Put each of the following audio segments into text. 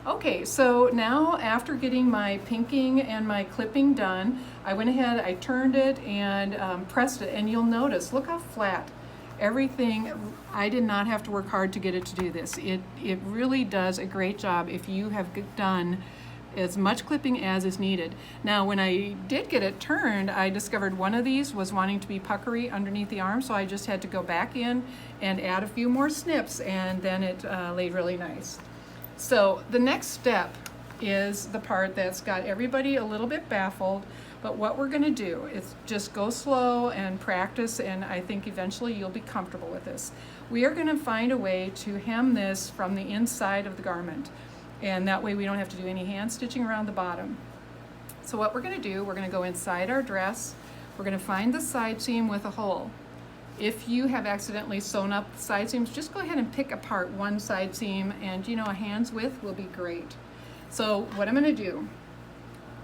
Okay, so now after getting my pinking and my clipping done, I went ahead, I turned it and pressed it, and you'll notice, look how flat everything. I did not have to work hard to get it to do this. It really does a great job if you have done as much clipping as is needed. Now, when I did get it turned, I discovered one of these was wanting to be puckery underneath the arm, so I just had to go back in and add a few more snips, and then it laid really nice. So the next step is the part that's got everybody a little bit baffled, but what we're gonna do is just go slow and practice, and I think eventually you'll be comfortable with this. We are gonna find a way to hem this from the inside of the garment, and that way we don't have to do any hand stitching around the bottom. So what we're gonna do, we're gonna go inside our dress, we're gonna find the side seam with a hole. If you have accidentally sewn up the side seams, just go ahead and pick apart one side seam, and a hand's width will be great. So what I'm gonna do,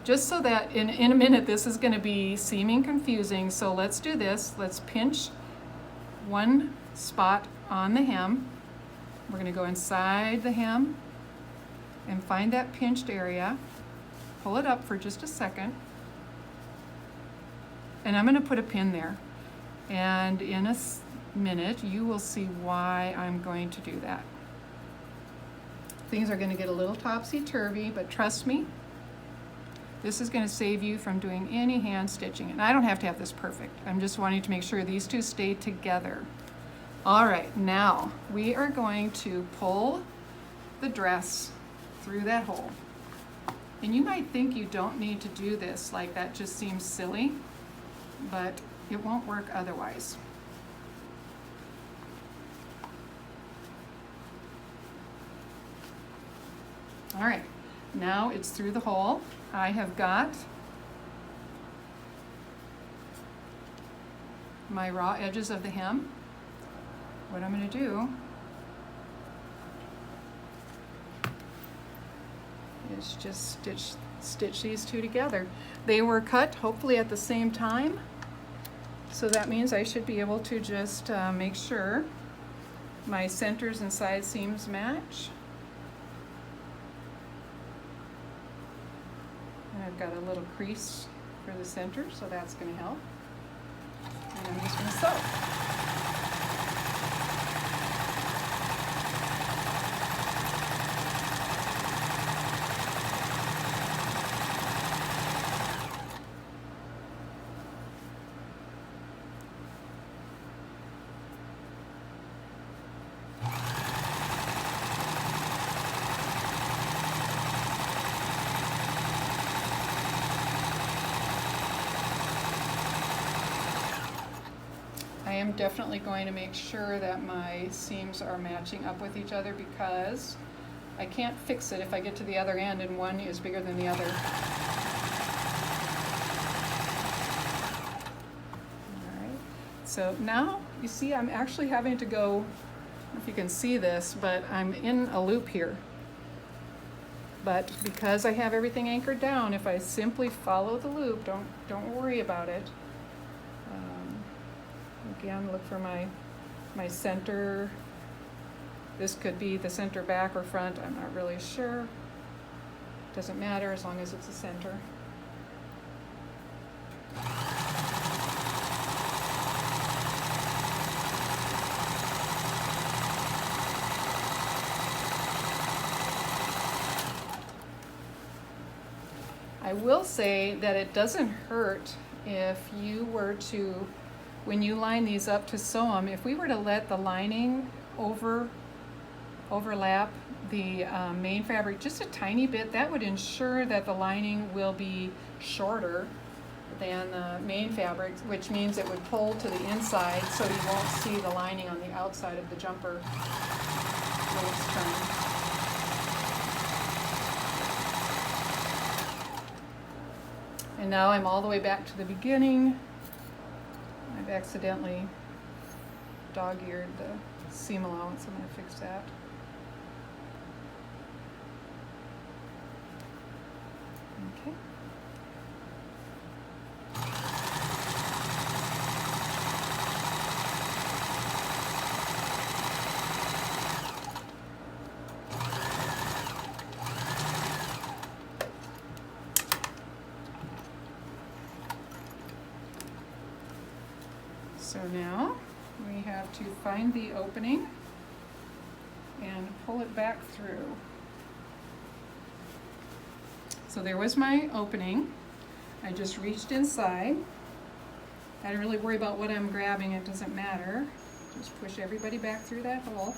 just so that in a minute this is gonna be seeming confusing, so let's do this. Let's pinch one spot on the hem. We're gonna go inside the hem and find that pinched area. Pull it up for just a second. And I'm gonna put a pin there. And in a minute, you will see why I'm going to do that. Things are going to get a little topsy-turvy, but trust me, this is going to save you from doing any hand stitching. And I don't have to have this perfect. I'm just wanting to make sure these two stay together. All right, now we are going to pull the dress through that hole. And you might think you don't need to do this, like that just seems silly, but it won't work otherwise. All right, now it's through the hole. I have got my raw edges of the hem. What I'm going to do is just stitch these two together. They were cut hopefully at the same time. So that means I should be able to just make sure my centers and side seams match. And I've got a little crease for the center, so that's going to help. And I'm just going to sew. I am definitely going to make sure that my seams are matching up with each other, because I can't fix it if I get to the other end and one is bigger than the other. All right, so now you see I'm actually having to go, I don't know if you can see this, but I'm in a loop here. But because I have everything anchored down, if I simply follow the loop, don't worry about it. Again, look for my center. This could be the center back or front, I'm not really sure. Doesn't matter as long as it's the center. I will say that it doesn't hurt if you were to, when you line these up to sew them, if we were to let the lining overlap the main fabric just a tiny bit, that would ensure that the lining will be shorter than the main fabric, which means it would pull to the inside so you won't see the lining on the outside of the jumper when it's turned. And now I'm all the way back to the beginning. I've accidentally dog-eared the seam allowance. I'm going to fix that. Okay. So now we have to find the opening and pull it back through. So there was my opening. I just reached inside. I didn't really worry about what I'm grabbing, it doesn't matter. Just push everybody back through that hole.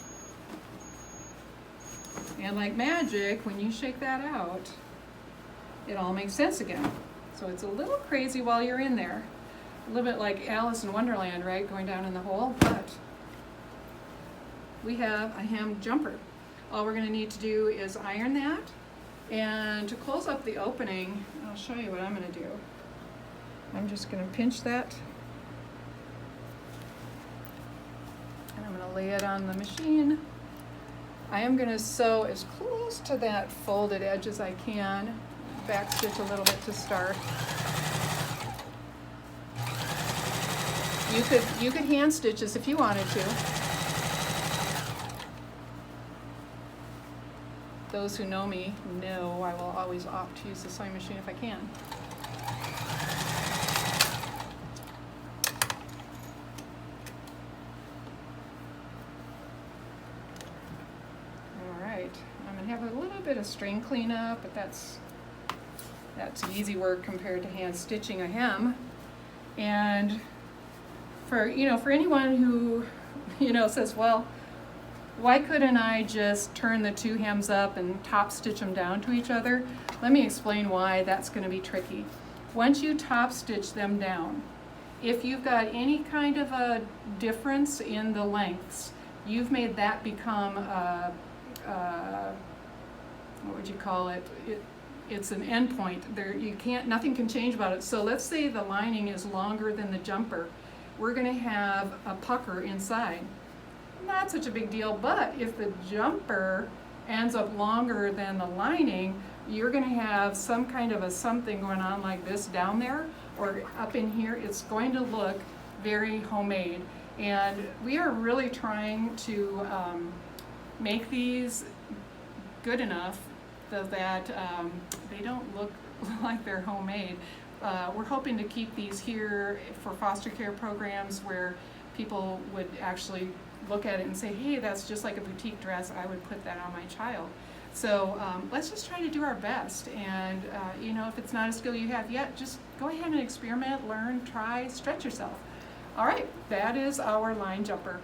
And like magic, when you shake that out, it all makes sense again. So it's a little crazy while you're in there. A little bit like Alice in Wonderland, right? Going down in the hole, but we have a hem jumper. All we're going to need to do is iron that, and to close up the opening, I'll show you what I'm going to do. I'm just going to pinch that, and I'm going to lay it on the machine. I am going to sew as close to that folded edge as I can, back stitch a little bit to start. You could hand stitch this if you wanted to. Those who know me know I will always opt to use the sewing machine if I can. Alright, I'm going to have a little bit of string cleanup, but that's easy work compared to hand stitching a hem. And for anyone who says, well, why couldn't I just turn the two hems up and top stitch them down to each other? Let me explain why that's going to be tricky. Once you top stitch them down, if you've got any kind of a difference in the lengths, you've made that become what would you call it? It's an end point. Nothing can change about it. So let's say the lining is longer than the jumper. We're going to have a pucker inside. Not such a big deal, but if the jumper ends up longer than the lining, you're going to have some kind of a something going on like this down there or up in here. It's going to look very homemade, and we are really trying to make these good enough that they don't look like they're homemade. We're hoping to keep these here for foster care programs where people would actually look at it and say, hey, that's just like a boutique dress, I would put that on my child. So let's just try to do our best, and if it's not a skill you have yet, just go ahead and experiment, learn, try, stretch yourself. All right, that is our line jumper.